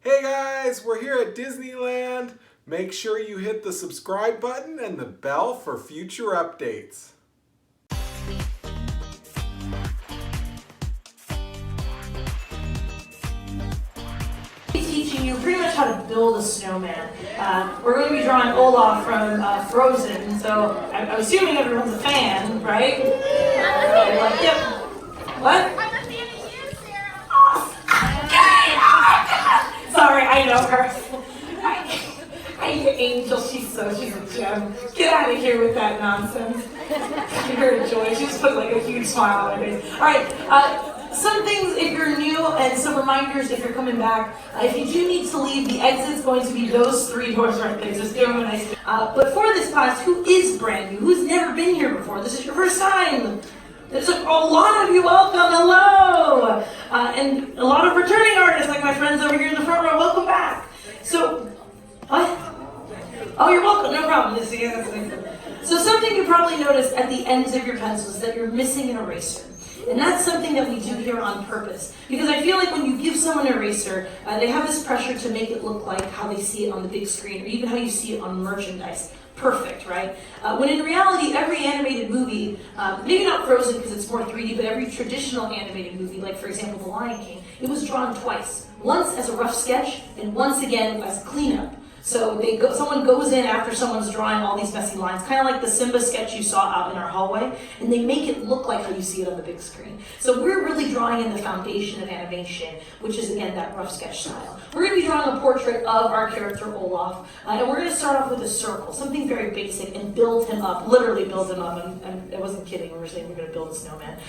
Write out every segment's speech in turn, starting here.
Hey guys, we're here at Disneyland. Make sure you hit the subscribe button and the bell for future updates. Teaching you pretty much how to build a snowman. We're going to be drawing Olaf from Frozen, so I'm assuming everyone's a fan, right? Like, yep. What? Sorry, I know her. I Angel, she's a gem. Get out of here with that nonsense. Give her a joy. She just put like a huge smile on her face. All right, some things if you're new and some reminders if you're coming back. If you do need to leave, the exit's going to be those 3 doors right there. Just give them a nice. But for this class, who is brand new, who's never been here before, this is your first time. There's a lot of you, welcome, hello! And a lot of returning artists, like my friends over here in the front row, welcome back. So, what? Oh, you're welcome, no problem. So something you probably noticed at the ends of your pencils is that you're missing an eraser. And that's something that we do here on purpose. Because I feel like when you give someone an eraser, they have this pressure to make it look like how they see it on the big screen, or even how you see it on merchandise. Perfect, right? When in reality, every animated movie, maybe not Frozen because it's more 3D, but every traditional animated movie, like for example The Lion King, it was drawn twice. Once as a rough sketch, and once again as cleanup. So someone goes in after someone's drawing all these messy lines, kind of like the Simba sketch you saw out in our hallway, and they make it look like how you see it on the big screen. So we're really drawing in the foundation of animation, which is again that rough sketch style. We're going to be drawing a portrait of our character Olaf, and we're going to start off with a circle, something very basic, and build him up, literally build him up, and I wasn't kidding, we were saying we're going to build a snowman.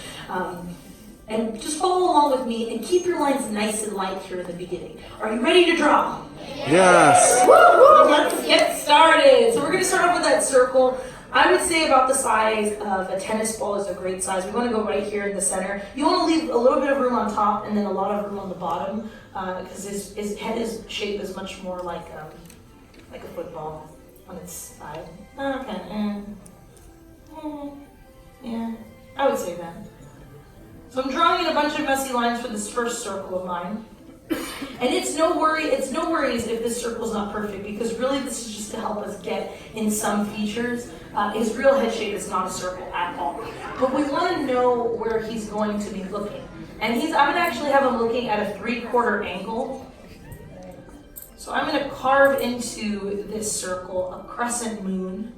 And just follow along with me and keep your lines nice and light here in the beginning. Are you ready to draw? Yes! Woo-hoo! Let's get started. So we're going to start off with that circle. I would say about the size of a tennis ball is a great size. We want to go right here in the center. You want to leave a little bit of room on top and then a lot of room on the bottom because his head shape is much more like a football on its side. Okay. Yeah, I would say that. So I'm drawing in a bunch of messy lines for this first circle of mine. And it's no worries if this circle's not perfect, because really this is just to help us get in some features. His real head shape is not a circle at all. But we want to know where he's going to be looking. And I'm going to actually have him looking at a 3/4 angle. So I'm going to carve into this circle a crescent moon,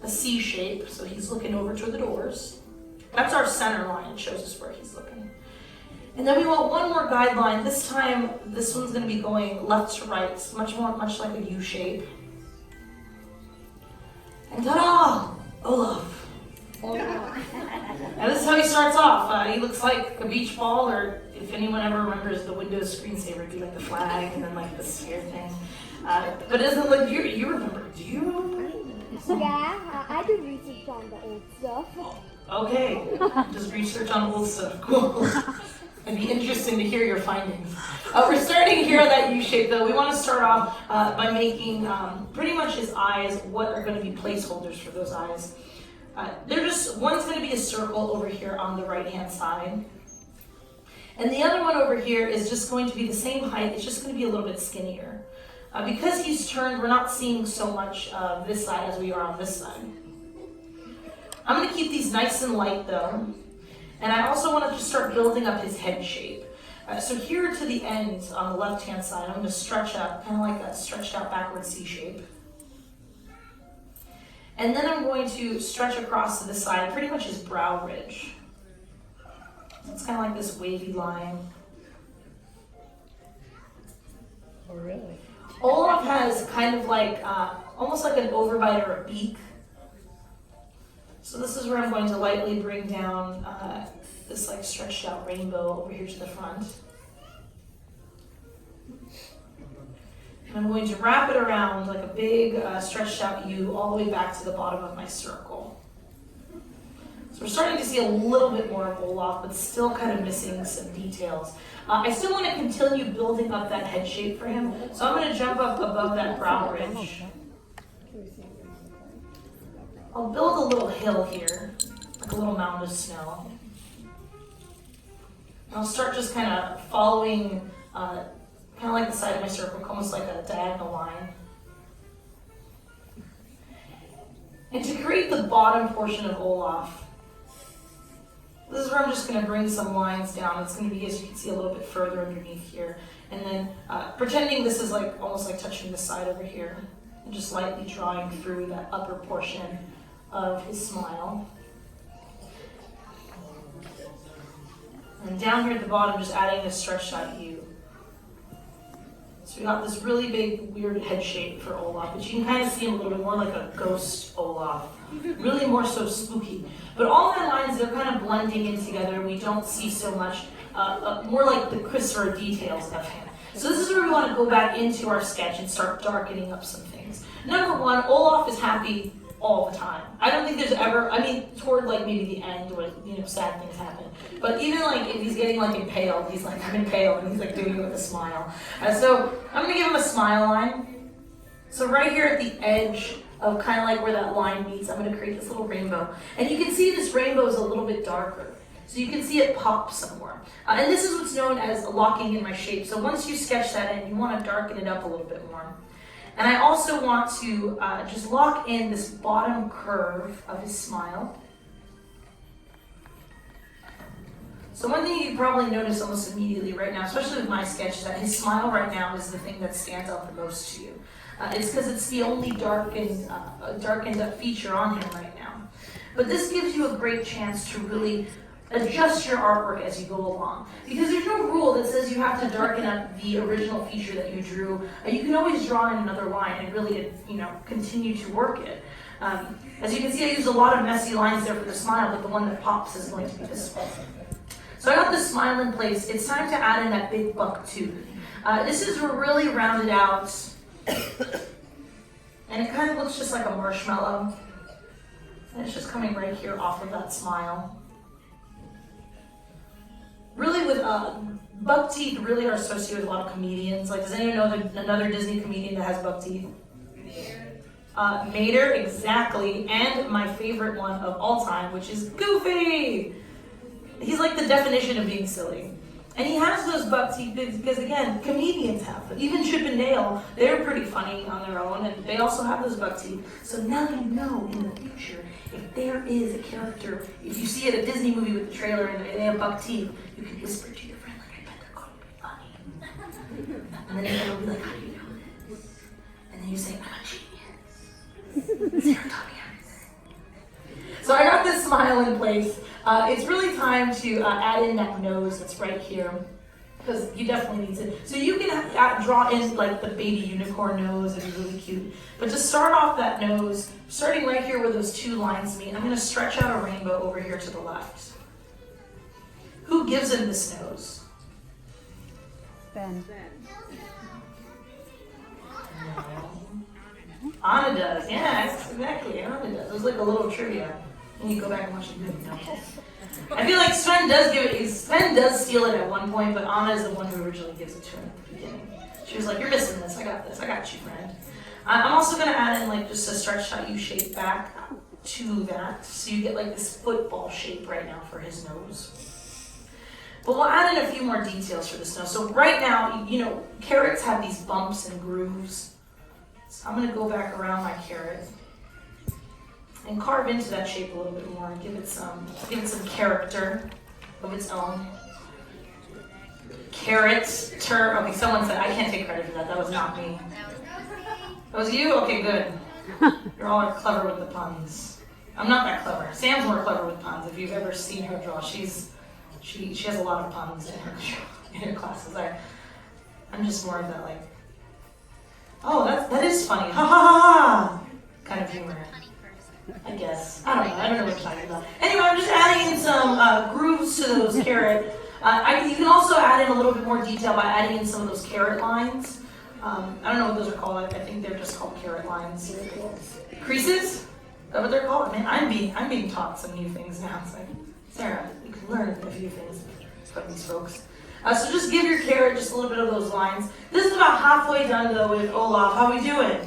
a C shape, so he's looking over to the doors. That's our center line. It shows us where he's looking. And then we want one more guideline. This time, this one's going to be going left to right, much like a U shape. And ta-da! Olaf. Now this is how he starts off. He looks like a beach ball, or if anyone ever remembers the Windows screensaver, it'd be like the flag and then like the sphere thing. But it doesn't look, you remember, do you remember? Yeah, I do research on the old stuff. Okay, just research on old stuff. Cool. It'd be interesting to hear your findings. We're starting here at that U shape though. We want to start off by making pretty much his eyes what are going to be placeholders for those eyes. One's going to be a circle over here on the right hand side. And the other one over here is just going to be the same height, it's just going to be a little bit skinnier. Because he's turned, we're not seeing so much of this side as we are on this side. I'm going to keep these nice and light though. And I also want to just start building up his head shape. So here to the ends on the left-hand side, I'm going to stretch up, kind of like a stretched out backward C shape. And then I'm going to stretch across to the side, pretty much his brow ridge. It's kind of like this wavy line. Oh, really? Olaf has kind of like, almost like an overbite or a beak. So this is where I'm going to lightly bring down this like stretched out rainbow over here to the front. And I'm going to wrap it around like a big stretched out U all the way back to the bottom of my circle. So we're starting to see a little bit more of Olaf, but still kind of missing some details. I still want to continue building up that head shape for him. So I'm going to jump up above that brow ridge. I'll build a little hill here, like a little mound of snow. And I'll start just kind of following kind of like the side of my circle, almost like a diagonal line. And to create the bottom portion of Olaf, this is where I'm just going to bring some lines down. It's going to be, as you can see, a little bit further underneath here. And then pretending this is like almost like touching the side over here. And just lightly drawing through that upper portion of his smile. And down here at the bottom, just adding a stretched out U. So we got this really big, weird head shape for Olaf, but you can kind of see him a little bit more like a ghost Olaf. Really more so spooky. But all my lines, they're kind of blending in together. We don't see so much, more like the crisper details of him. So this is where we want to go back into our sketch and start darkening up some things. Number one, Olaf is happy all the time. I don't think there's ever, I mean, toward like maybe the end where, you know, sad things happen. But even like if he's getting like impaled, he's like, I'm impaled, and he's like doing it with a smile. So I'm gonna give him a smile line. So right here at the edge of kind of like where that line meets, I'm gonna create this little rainbow. And you can see this rainbow is a little bit darker. So you can see it pop somewhere. And this is what's known as locking in my shape. So once you sketch that in, you wanna darken it up a little bit more. And I also want to just lock in this bottom curve of his smile. So one thing you probably notice almost immediately right now, especially with my sketch, is that his smile right now is the thing that stands out the most to you. It's because it's the only darkened up feature on him right now. But this gives you a great chance to really adjust your artwork as you go along. Because there's no rule that says you have to darken up the original feature that you drew. You can always draw in another line and really, you know, continue to work it. As you can see, I used a lot of messy lines there for the smile, but the one that pops is going to be this one. So I got the smile in place. It's time to add in that big buck tooth. This is really rounded out, and it kind of looks just like a marshmallow. And it's just coming right here off of that smile. Really with buck teeth really are associated with a lot of comedians. Like, does anyone know another Disney comedian that has buck teeth? Mater, exactly. And my favorite one of all time, which is Goofy. He's like the definition of being silly. And he has those buck teeth because, again, comedians have them. Even Chip and Dale, they're pretty funny on their own, and they also have those buck teeth. So now you know in the future, if there is a character, if you see it a Disney movie with the trailer and they have buck teeth, you can whisper to your friend, like, I bet they're going to be funny. And then they'll be like, how do you know this? And then you say, I'm a genius. They're talking everything. So I got this smile in place. It's really time to add in that nose that's right here, because you definitely need to. So you can draw in like the baby unicorn nose, it'd be really cute. But to start off that nose, starting right here where those two lines meet, I'm going to stretch out a rainbow over here to the left. Who gives him this nose? Ben. Anna does, yeah, exactly, Anna does. It was like a little trivia. And you go back and watch the movie. No. I feel like Sven does give it. Sven does steal it at one point, but Anna is the one who originally gives it to him at the beginning. She was like, "You're missing this. I got this. I got you, friend." I'm also gonna add in like just a stretched out U shape back to that, so you get like this football shape right now for his nose. But we'll add in a few more details for this nose. So right now, you know, carrots have these bumps and grooves. So I'm gonna go back around my carrot and carve into that shape a little bit more and give it some character of its own. Okay, someone said, I can't take credit for that. That was not me. That was you? Okay, good. You're all clever with the puns. I'm not that clever. Sam's more clever with puns. If you've ever seen her draw, she has a lot of puns in her classes. I'm just more of that like, oh, that is funny. Ha ha ha ha! Kind of humor. I guess. I don't know what you're talking about. Anyway, I'm just adding in some grooves to those carrot. You can also add in a little bit more detail by adding in some of those carrot lines. I don't know what those are called. I think they're just called carrot lines. Creases? Is that what they're called? Man, I'm being taught some new things now. It's like, Sarah, you can learn a few things from these folks. So just give your carrot just a little bit of those lines. This is about halfway done though with Olaf. How we doing?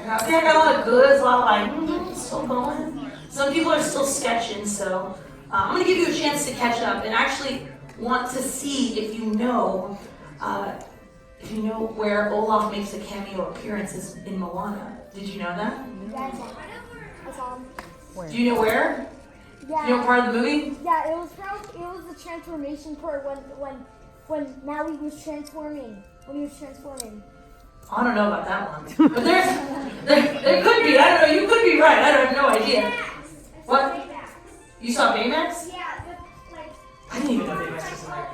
I think I got a lot of goods, a lot of like, still going. Some people are still sketching, so I'm going to give you a chance to catch up. And actually, want to see if you know where Olaf makes a cameo appearance is in Moana. Did you know that? Yeah, I saw him. Do you know where? Yeah. Do you know what part of the movie? Yeah, it was the transformation part when Maui was transforming. When he was transforming. I don't know about that one. But there could be. I don't know. You could be right. I have no idea. What? You saw Baymax? Yeah, I didn't even know Baymax was in there.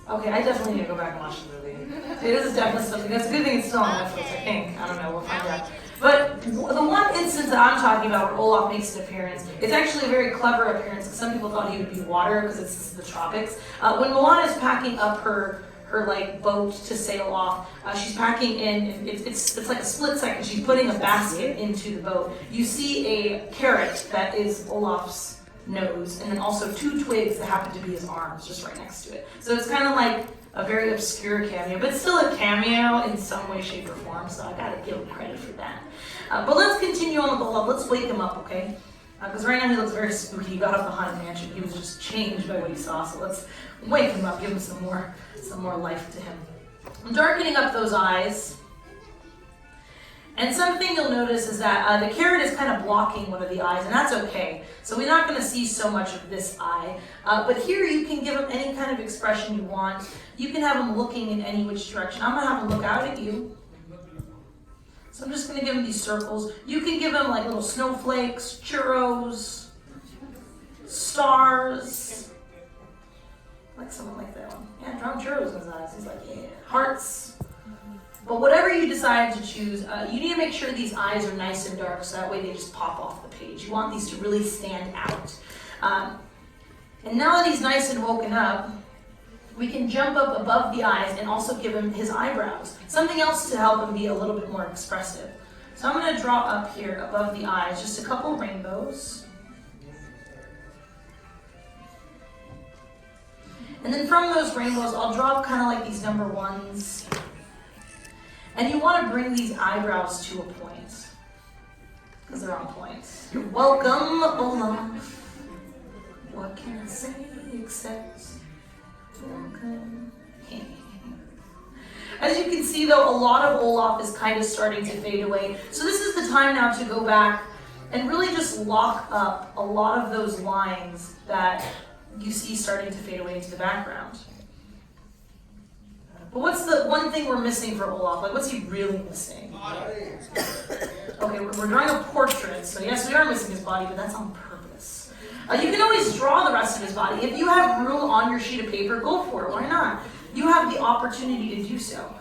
Okay, I definitely need to go back and watch the movie. This is definitely something. That's a good thing it's still on Netflix, I think. I don't know. We'll find out. But the one instance that I'm talking about where Olaf makes an appearance, it's actually a very clever appearance because some people thought he would be water because it's the tropics. When Moana is packing up her like boat to sail off, she's packing in, and it's like a split second. She's putting a basket into the boat. You see a carrot that is Olaf's nose, and then also 2 twigs that happen to be his arms just right next to it. So it's kind of like a very obscure cameo, but still a cameo in some way, shape, or form, so I gotta give him credit for that. But let's continue on with Olaf. Let's wake him up, okay? Because right now he looks very spooky. He got off the Haunted Mansion. He was just changed by what he saw, so let's wake him up, give him some more life to him. I'm darkening up those eyes. And something you'll notice is that the carrot is kind of blocking one of the eyes, and that's okay. So we're not going to see so much of this eye. But here you can give him any kind of expression you want. You can have him looking in any which direction. I'm going to have him look out at you. So I'm just going to give him these circles. You can give him like little snowflakes, churros, stars. Like someone like that one. Yeah, draw churros in his eyes. He's like, yeah, hearts. But whatever you decide to choose, you need to make sure these eyes are nice and dark so that way they just pop off the page. You want these to really stand out. And now that he's nice and woken up, we can jump up above the eyes and also give him his eyebrows. Something else to help him be a little bit more expressive. So I'm going to draw up here above the eyes just a couple rainbows. And then from those rainbows, I'll draw up kind of like these number 1s. And you want to bring these eyebrows to a point, because they're on point. You're welcome, Olaf. What can I say except welcome? As you can see, though, a lot of Olaf is kind of starting to fade away. So this is the time now to go back and really just lock up a lot of those lines that you see starting to fade away into the background. But what's the one thing we're missing for Olaf? Like, what's he really missing? Okay, we're drawing a portrait, so yes, we are missing his body, but that's on purpose. You can always draw the rest of his body. If you have room on your sheet of paper, go for it. Why not? You have the opportunity to do so.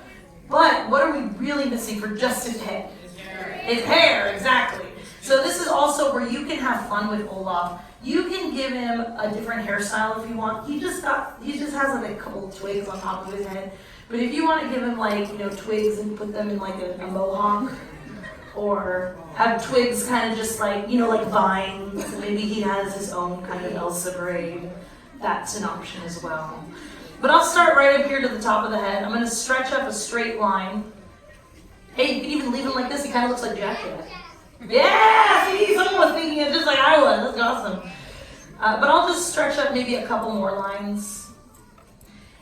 But what are we really missing for just his head? His hair, exactly. So this is also where you can have fun with Olaf. You can give him a different hairstyle if you want. He just has like a couple of twigs on top of his head. But if you want to give him like, twigs and put them in like a mohawk, or have twigs kind of just like, like vines, maybe he has his own kind of Elsa braid, that's an option as well. But I'll start right up here to the top of the head. I'm going to stretch up a straight line. Hey, you can even leave him like this. He kind of looks like Jack Jack. Yeah, see, someone was thinking it just like I was. That's awesome. But I'll just stretch up maybe a couple more lines.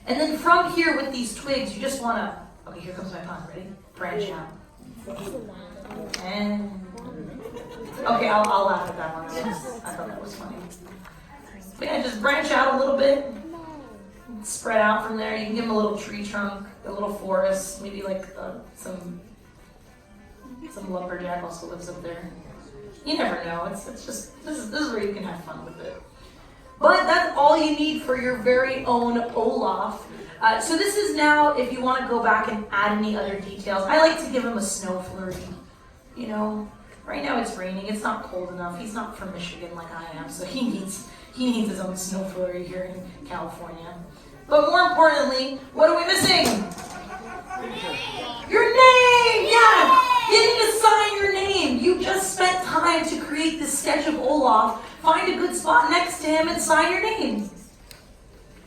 And then from here with these twigs, you just want to, okay, here comes my pun, ready? Branch out. And, okay, I'll laugh at that one. I thought that was funny. But yeah, just branch out a little bit. Spread out from there. You can give him a little tree trunk, a little forest, maybe like some lumberjack also lives up there. You never know. It's just, this is where you can have fun with it. But that's all you need for your very own Olaf. So this is now, if you want to go back and add any other details, I like to give him a snow flurry. Right now it's raining, it's not cold enough. He's not from Michigan like I am, so he needs his own snow flurry here in California. But more importantly, what are we missing? Your name! Yeah! You need to sign your name. You just spent time to create this sketch of Olaf. Find a good spot next to him and sign your name.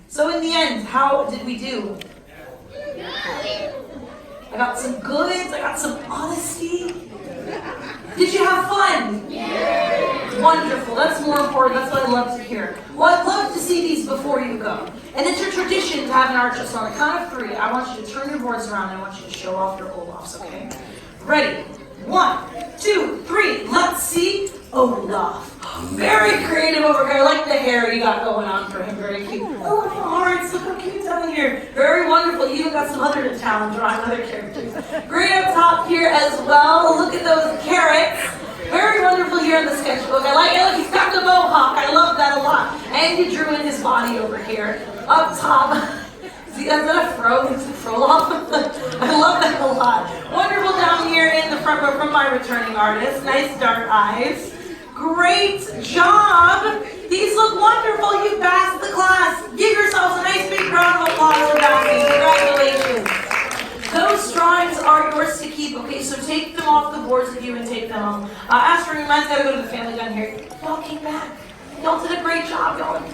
So in the end, how did we do? I got some goods, I got some honesty. Did you have fun? Yeah. Wonderful. That's more important. That's what I love to hear. Well, I'd love to see these before you go. And it's your tradition to have an archer. So on the count of 3, I want you to turn your boards around and I want you to show off your Olafs, okay? Ready? 1, 2, 3. Let's see Olaf. Very creative over here. I like the hair you got going on for him. Very cute. Oh, the hearts. Look how cute down here. Very wonderful. You even got some other talent drawing other characters. Great up top here as well. Look at those carrots. Very wonderful here in the sketchbook. I like it. Look, he's got the mohawk. I love that a lot. And he drew in his body over here. Up top. See, is that a fro? It's a fro-off. I love that a lot. Wonderful down here in the front row from my returning artist. Nice dark eyes. Great job. These look wonderful. You passed the class. Give yourselves a nice big round of applause for passing. Congratulations. Those drawings are yours to keep, okay? So take them off the boards with you and take them home. Ask for your mind's got to go to the family down here. Y'all came back. Y'all did a great job, y'all.